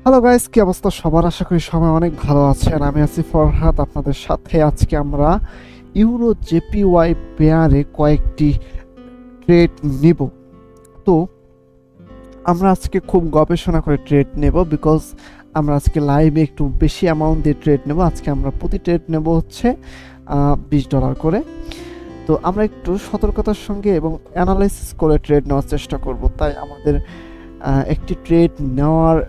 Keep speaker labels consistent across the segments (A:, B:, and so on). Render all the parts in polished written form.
A: Hello guys, কি অবস্থা সবার? আশা করি সবাই অনেক ভালো আছেন। আমি আছি ফরহাদ আপনাদের সাথে। আজকে আমরা ইউরো জেপিওয়াই পেয়ারে কয়েকটি ট্রেড নেব। তো আমরা আজকে খুব গবেষণা করে ট্রেড নেব, বিকজ আমরা আজকে লাইভে একটু বেশি অ্যামাউন্ট দিয়ে ট্রেড নেব। আজকে আমরা প্রতি ট্রেড নেব হচ্ছে $20 করে। তো আমরা একটু সতর্কতার সঙ্গে এবং অ্যানালাইসিস করে ট্রেড নেওয়ার চেষ্টা করব। তাই আমাদের একটি ট্রেড নেওয়ার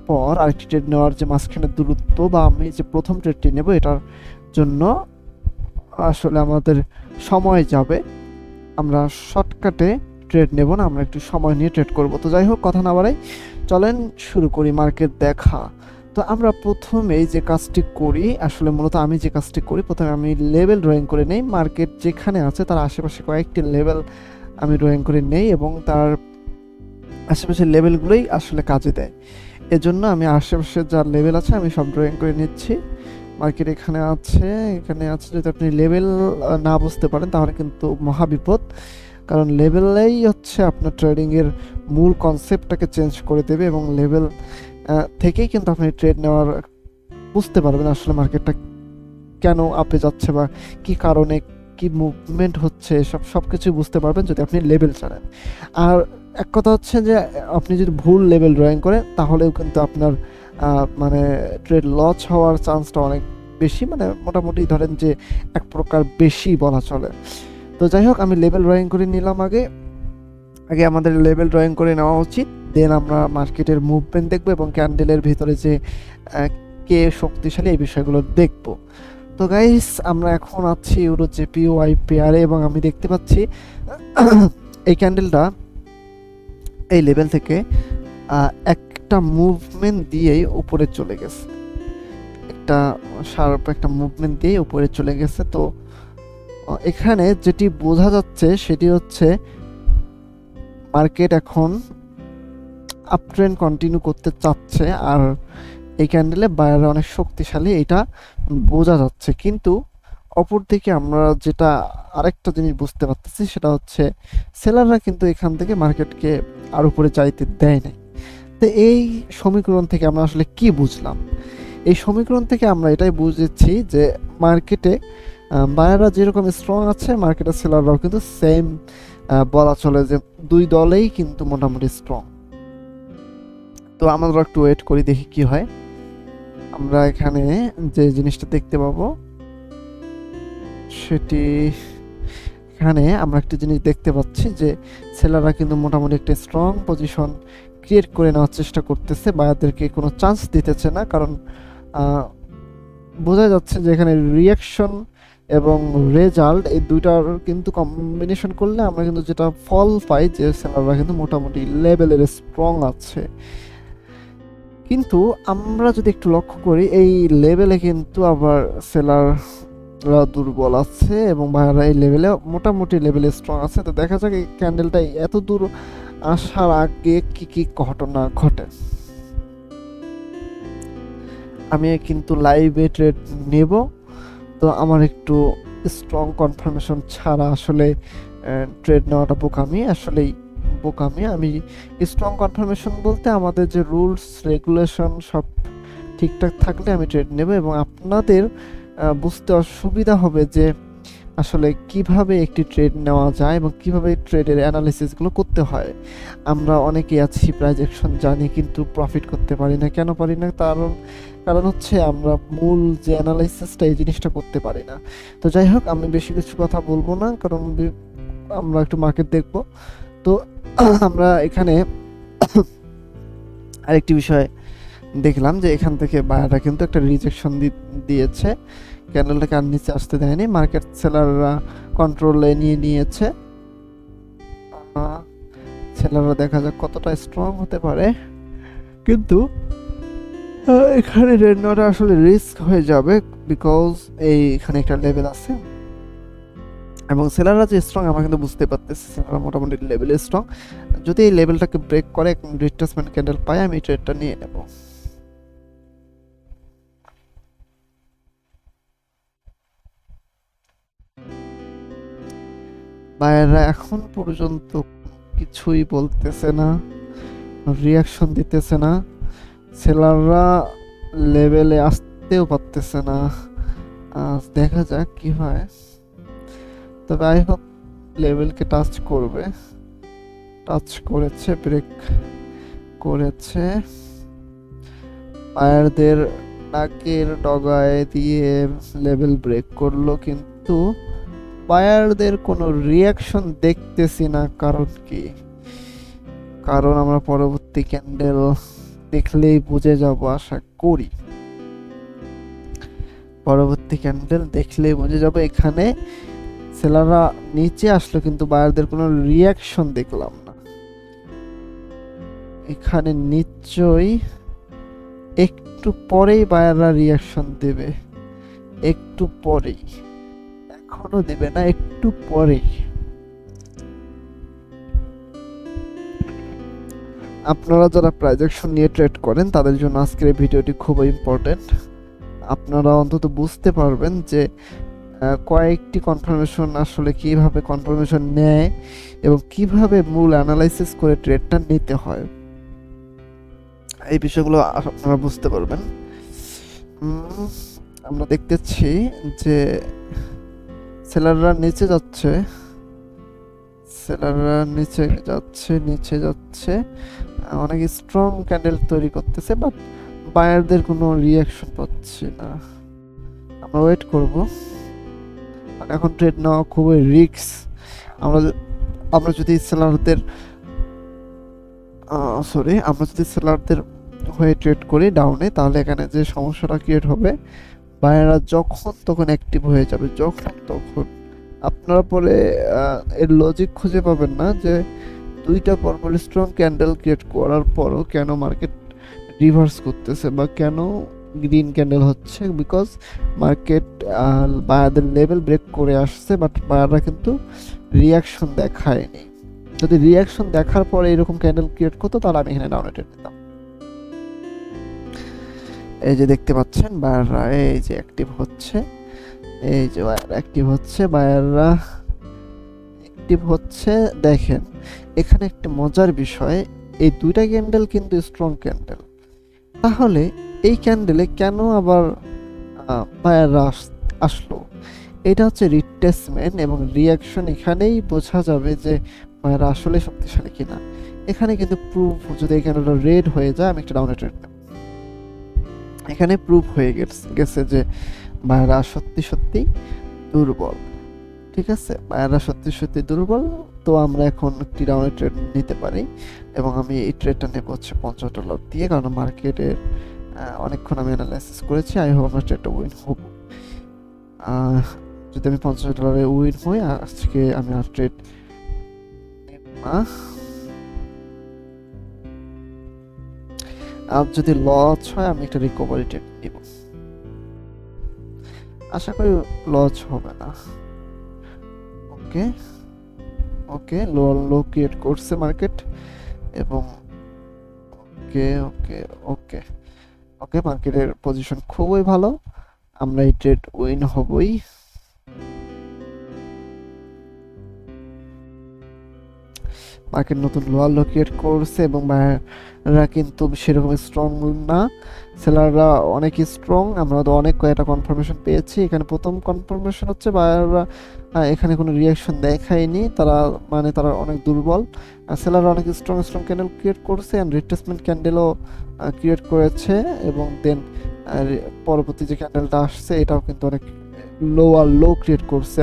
A: পর আরেকটি ট্রেড নেওয়ার যে মাঝখানের দূরত্ব, বা আমি যে প্রথম ট্রেডটি নেব এটার জন্য আসলে আমাদের সময় যাবে। আমরা শর্টকাটে ট্রেড নেব না, আমরা একটু সময় নিয়ে ট্রেড করব। তো যাই হোক, কথা না বাড়াই, চলেন শুরু করি মার্কেট দেখা। তো আমরা প্রথমেই যে কাজটি করি, আসলে মূলত আমি যে কাজটি করি, প্রথমে আমি লেভেল ড্রয়িং করে নেই। মার্কেট যেখানে আছে তার আশেপাশে কয়েকটি লেভেল আমি ড্রয়িং করে নেই এবং তার আশেপাশের লেভেলগুলোই আসলে কাজে দেয়। এজন্য আমি আশেপাশে যা লেভেল আছে আমি সব ড্রয়িং করে নিচ্ছি। মার্কেট এখানে আছে, এখানে আছে। যদি আপনি লেভেল না বুঝতে পারেন তাহলে কিন্তু মহা বিপদ, কারণ লেভেলেই হচ্ছে আপনার ট্রেডিংয়ের মূল কনসেপ্টটাকে চেঞ্জ করে দেবে এবং লেভেল থেকেই কিন্তু আপনি ট্রেড নেওয়ার বুঝতে পারবেন আসলে মার্কেটটা কেন আপে যাচ্ছে বা কি কারণে কি মুভমেন্ট হচ্ছে, সব কিছুই বুঝতে পারবেন যদি আপনি লেভেল জানেন। আর এক কথা হচ্ছে যে আপনি যদি ভুল লেভেল ড্রয়িং করেন তাহলেও কিন্তু আপনার মানে ট্রেড লস হওয়ার চান্সটা অনেক বেশি, মানে মোটামুটি ধরেন যে এক প্রকার বেশি বলা চলে। তো যাই হোক, আমি লেভেল ড্রয়িং করে নিলাম। আগে আগে আমাদের লেভেল ড্রয়িং করে নেওয়া উচিত, দেন আমরা মার্কেটের মুভমেন্ট দেখবো এবং ক্যান্ডেলের ভিতরে যে কে শক্তিশালী এই বিষয়গুলো দেখবো। তো গাইস, আমরা এখন আছি ইউরো জেপিওয়াই পেয়ারে এবং আমি দেখতে পাচ্ছি এই ক্যান্ডেলটা এই লেভেল থেকে একটা মুভমেন্ট দিয়েই উপরে চলে গেছে, একটা শার্প একটা মুভমেন্ট দিয়ে উপরে চলে গেছে। তো এখানে যেটি বোঝা যাচ্ছে সেটি হচ্ছে মার্কেট এখন আপ ট্রেন্ড কন্টিনিউ করতে চাচ্ছে, আর এই ক্যান্ডেলে বায়াররা অনেক শক্তিশালী এটা বোঝা যাচ্ছে। কিন্তু অপরদিকে আমরা যেটা আরেকটা জিনিস বুঝতে পারতেছি সেটা হচ্ছে সেলাররা কিন্তু এখান থেকে মার্কেটকে আর উপরে চাইতে দেয় নাই। তো এই সমীকরণ থেকে আমরা আসলে কি বুঝলাম? এই সমীকরণ থেকে আমরা এটাই বুঝেছি যে মার্কেটে বায়াররা যেরকম স্ট্রং আছে, মার্কেটের সেলাররাও কিন্তু সেম বলা চলে, যে দুই দলেই কিন্তু মোটামুটি স্ট্রং। তো আমরা একটু ওয়েট করি, দেখি কি হয়। আমরা এখানে যে জিনিসটা দেখতে পাবো সেটি, এখানে আমরা একটা জিনিস দেখতে পাচ্ছি যে সেলাররা কিন্তু মোটামুটি একটা স্ট্রং পজিশন ক্রিয়েট করে নেওয়ার চেষ্টা করতেছে, বায়ারদেরকে কোনো চান্স দিতেছে না। কারণ বোঝা যাচ্ছে যে এখানে রিয়াকশন এবং রেজাল্ট এই দুইটার কিন্তু কম্বিনেশন করলে আমরা কিন্তু যেটা ফল পাই যে সেলাররা কিন্তু মোটামুটি লেভেলের স্ট্রং আছে। কিন্তু আমরা যদি একটু লক্ষ্য করি এই লেভেলে কিন্তু আবার সেলাররা দুর্বল আছে এবং বায়াররা এই লেভেলে মোটামুটি লেভেলে স্ট্রং আছে। তো দেখা যাক এই ক্যান্ডেলটা এত দূর আসার আগে কি কি ঘটনা ঘটে। আমি কিন্তু লাইভে ট্রেড নেব, তো আমার একটু স্ট্রং কনফার্মেশন ছাড়া আসলে ট্রেড নেওয়াটা বোকামি, আসলেই বোকামি। আমি স্ট্রং কনফার্মেশন বলতে আমাদের যে রুলস রেগুলেশন সব ঠিকঠাক থাকলে আমি ট্রেড নেব এবং আপনাদের বুঝতে অসুবিধা হবে যে আসলে কিভাবে একটি ট্রেড নেওয়া যায় এবং কিভাবে ট্রেডের অ্যানালিসিসগুলো করতে হয়। আমরা অনেকেই আছি প্রাইস অ্যাকশন জানি কিন্তু প্রফিট করতে পারি না। কেন পারি না? কারণ হচ্ছে আমরা মূল যে অ্যানালাইসিসটা এই জিনিসটা করতে পারি না। তো যাই হোক, আমি বেশি কিছু কথা বলবো না, কারণ আমরা একটু মার্কেট দেখব। তো আমরা এখানে আরেকটি বিষয় দেখলাম যে এখান থেকে বায়াররা কিন্তু একটা রিজেকশন দিয়েছে, ক্যান্ডেলটাকে আর নিচে আসতে দেয়নি, মার্কেট সেলাররা কন্ট্রোলে নিয়ে নিয়েছে। সেলাররা দেখা যাক কতটা স্ট্রং হতে পারে, কিন্তু এখানে রেড নেওয়াটা আসলে রিস্ক হয়ে যাবে, বিকজ এইখানে একটা লেভেল আছে এবং সেলাররা যে স্ট্রং আমরা কিন্তু বুঝতে পারতেছি, সেলাররা মোটামুটি লেভেলে স্ট্রং। যদি এই লেভেলটাকে ব্রেক করে রিট্রেসমেন্ট ক্যান্ডেল পাই, আমি এই ট্রেডটা নিয়ে নেব। বায়াররা এখন পর্যন্ত কিছুই বলতেছে না, রিয়াকশন দিতেছে না। সেলাররা লেভেলে আসতেও পারতেছে না। দেখা যাক কি হয়, তবে আই হোপ লেভেলকে টাচ করবে। টাচ করেছে, ব্রেক করেছে, বায়ারদের নাকের ডগায় দিয়ে লেভেল ব্রেক করলো, কিন্তু বায়ারদের কোনো রিয়াকশন দেখতেছি না। কারণ কি? কারণ আমরা পরবর্তী ক্যান্ডেল দেখলেই বুঝে যাব, আশা করি পরবর্তী ক্যান্ডেল দেখলেই বুঝে যাব। এখানে সেলাররা নিচে আসলো কিন্তু বায়ারদের কোনো রিয়াকশন দেখলাম না। এখানে নিশ্চয়ই একটু পরেই বায়াররা রিয়াকশন দেবে, একটু পরেই, এখনো দেবে না, একটু পরেই। আপনারা যারা প্রাইস অ্যাকশন নিয়ে ট্রেড করেন তাদের জন্য আজকের এই ভিডিওটি খুবই ইম্পর্টেন্ট। আপনারা অন্তত বুঝতে পারবেন যে কয়েকটি কনফার্মেশন আসলে কিভাবে কনফার্মেশন নেয় এবং কিভাবে মূল অ্যানালাইসিস করে ট্রেডটা নিতে হয়, এই বিষয়গুলো আপনারা বুঝতে পারবেন। আমরা দেখতেছি যে সেলাররা নিচে যাচ্ছে, সেলাররা নিচে যাচ্ছে, নিচে যাচ্ছে, অনেক স্ট্রং ক্যান্ডেল তৈরি করতেছে, বাট বায়ারদের কোনো রিয়াকশন পাচ্ছি না। আমরা ওয়েট করব, এখন ট্রেড নেওয়া খুবই রিস্ক। আমরা যদি সেলারদের হয়ে ট্রেড করি ডাউনে, তাহলে এখানে যে সমস্যাটা ক্রিয়েট হবে, বায়াররা যখন তখন অ্যাক্টিভ হয়ে যাবে, যখন তখন। আপনারা পরে এর লজিক খুঁজে পাবেন না যে দুইটা পরপর স্ট্রং ক্যান্ডেল ক্রিয়েট করার পরও কেন মার্কেট রিভার্স করতেছে বা কেন গ্রিন ক্যান্ডেল হচ্ছে। বিকজ মার্কেট বায়ারদের লেভেল ব্রেক করে আসছে, বাট বায়াররা কিন্তু রিয়াকশন দেখায়নি। যদি রিয়াকশন দেখার পরে এরকম ক্যান্ডেল ক্রিয়েট করতো তাহলে আমি এখানে ডাউনে ট্রেড নিতাম। এই যে দেখতে পাচ্ছেন বায়াররা এই যে অ্যাক্টিভ হচ্ছে, এই যে বায়াররা অ্যাক্টিভ হচ্ছে, বায়াররা অ্যাক্টিভ হচ্ছে। দেখেন এখানে একটা মজার বিষয়, এই দুইটা ক্যান্ডেল কিন্তু স্ট্রং ক্যান্ডেল, তাহলে এই ক্যান্ডেলে কেন আবার বায়াররা আসলো? এটা হচ্ছে রিট্রেসমেন্ট এবং রিয়াকশন। এখানেই বোঝা যাবে যে বায়াররা আসলে শক্তিশালী কিনা। এখানে কিন্তু প্রুফ, যদি এই ক্যান্ডেলটা রেড হয়ে যায় আমি একটা ডাউনে ট্রেড নেব। এখানে প্রুফ হয়ে গেছে যে বায়াররা সত্যি সত্যি দুর্বল। ঠিক আছে, বায়াররা সত্যি সত্যি দুর্বল, তো আমরা এখন একটি ডাউনে ট্রেড নিতে পারি। এবং আমি এই ট্রেডটা নেব হচ্ছে $50 দিয়ে, কারণ মার্কেটের অনেকক্ষণ আমি অ্যানালাইসিস করেছি। আই হোপ আমরা ট্রেডটা উইন হব। যদি আমি $50 উইন হই, আজকে আমি আর ট্রেড নেব না। আর যদি লস হয় আমি একটা রিকভারি ট্রেড নিব, আশা করি লস হবে না। ওকে ওকে, লো ক্রিয়েট করছে মার্কেট, এবং ওকে ওকে ওকে ওকে, মার্কেটের পজিশন খুবই ভালো, আমরা এই ট্রেড উইন হবই। মার্কেট নতুন লোয়ার লো ক্রিয়েট করছে এবং বায়াররা কিন্তু সেরকম স্ট্রং না, সেলাররা অনেক স্ট্রং। আমরা তো অনেক কয়েকটা কনফার্মেশন পেয়েছি। এখানে প্রথম কনফার্মেশন হচ্ছে বায়াররা এখানে কোনো রিয়াকশন দেখায়নি, তারা অনেক দুর্বল। সেলাররা অনেক স্ট্রং ক্যান্ডেল ক্রিয়েট করছে অ্যান্ড রিট্রেসমেন্ট ক্যান্ডেলও ক্রিয়েট করেছে, এবং দেন পরবর্তী যে ক্যান্ডেলটা আসছে এটাও কিন্তু অনেক লোয়ার লো ক্রিয়েট করছে,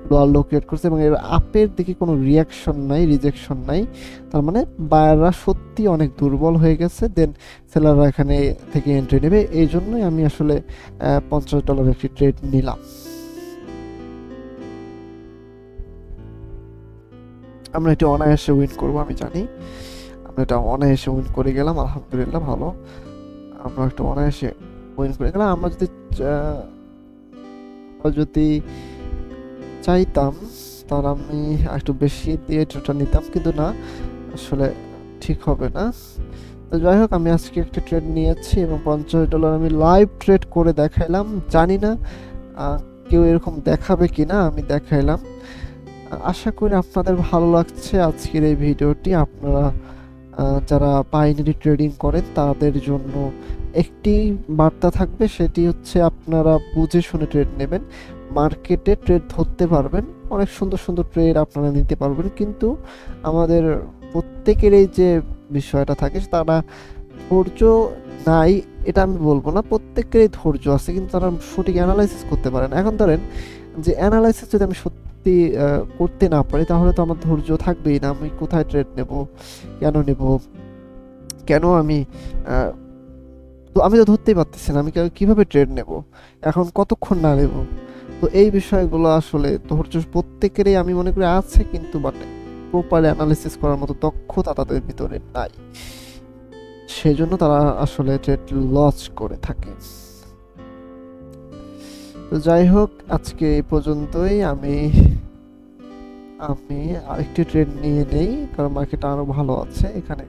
A: লোয়ার লো ক্রিয়েট করছে, এবং এর আপের দিকে কোনো রিয়াকশন নাই, রিজেকশন নাই। তার মানে বায়াররা সত্যি অনেক দুর্বল হয়ে গেছে। দেন সেলাররা এখানে থেকে এন্ট্রি নেবে, এই জন্যই আমি আসলে $50 একটি ট্রেড নিলাম। আমরা এটা অনায়াসে উইন করবো, আমি জানি আমরা এটা অনায়াসে উইন করে গেলাম। আলহামদুলিল্লাহ, ভালো, আমরা একটা অনায়াসে উইন করে গেলাম। আমরা যদি চাইতাম তাহলে আমি একটু বেশি দিয়ে ট্রেডটা নিতাম, কিন্তু না, আসলে ঠিক হবে না। তো যাই হোক, আমি আজকে একটা ট্রেড নিয়েছি এবং $50 আমি লাইভ ট্রেড করে দেখাইলাম। জানি না কেউ এরকম দেখাবে কিনা, আমি দেখাইলাম। আশা করি আপনাদের ভালো লাগছে আজকের এই ভিডিওটি। আপনারা যারা বাইনারি ট্রেডিং করেন তাদের জন্য একটি বার্তা থাকবে, সেটি হচ্ছে আপনারা বুঝে শুনে ট্রেড নেবেন। মার্কেটে ট্রেড ধরতে পারবেন, অনেক সুন্দর সুন্দর ট্রেড আপনারা নিতে পারবেন, কিন্তু আমাদের প্রত্যেকের এই যে বিষয়টা থাকে তারা ধৈর্য নাই এটা আমি বলবো না, প্রত্যেকেরই ধৈর্য আছে কিন্তু তারা সঠিক অ্যানালাইসিস করতে পারে না। এখন ধরেন যে অ্যানালাইসিস যদি আমি সত্যি করতে না পারি তাহলে তো আমার ধৈর্য থাকবেই না। আমি কোথায় ট্রেড নেব, কেন নেব, কেন আমি আহ, তো আমি তো ধরতেই পারতেছি না, আমি কিভাবে ট্রেড নেব, এখন কতক্ষণ না নেব। তো এই বিষয়গুলো আসলে ধৈর্য প্রত্যেকেরই আমি মনে করি আছে, কিন্তু বাট প্রপার অ্যানালিসিস করার মতো দক্ষতা তাদের ভিতরে নাই, সেজন্য তারা আসলে ট্রেড লস করে থাকে। তো যাই হোক, আজকে এই পর্যন্তই। আমি আমি আরেকটি ট্রেড নিয়ে নেই, কারণ মার্কেট আরো ভালো আছে, এখানে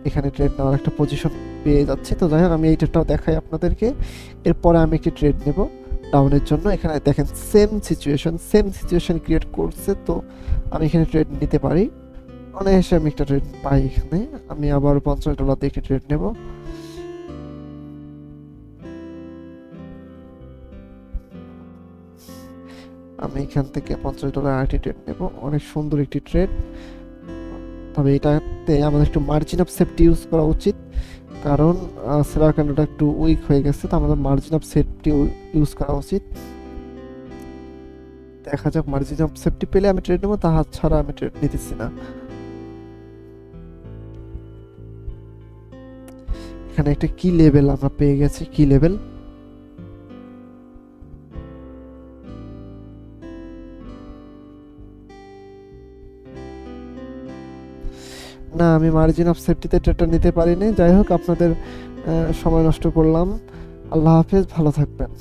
A: এখানে ট্রেড নেওয়ার একটা পজিশন পেয়ে যাচ্ছে। তো যাই হোক, আমি এই ট্রেডটাও দেখাই আপনাদেরকে। এরপরে আমি একটি ট্রেড নেব ডাউনের জন্য। এখানে দেখেন সেম সিচুয়েশন ক্রিয়েট করছে, তো আমি এখানে ট্রেড নিতে পারি। অনায়াসে আমি একটা ট্রেড পাই এখানে। আমি আবার $50 দিয়ে একটি ট্রেড নেব। আমি এখান থেকে $50 আরেকটি ট্রেড নেব, অনেক সুন্দর একটি ট্রেড। তবে এটাতে আমাদের একটু মার্জিন অফ সেফটি ইউজ করা উচিত, কারণ সেলার ক্যান্ডেলটা একটু উইক হয়ে গেছে, তো আমাদের মার্জিন অফ সেফটি ইউজ করা উচিত। দেখা যাক, মার্জিন অফ সেফটি পেলে আমি ট্রেড নেবো, তাহার ছাড়া আমি ট্রেড নিতেছি না। এখানে একটা কি লেভেল আমরা পেয়ে গেছি, কি লেভেল, না আমি মার্জিন অফ সেফটিতে ট্রেডটা নিতে পারিনি। যাই হোক, আপনাদের সময় নষ্ট করলাম। আল্লাহ হাফেজ, ভালো থাকবেন।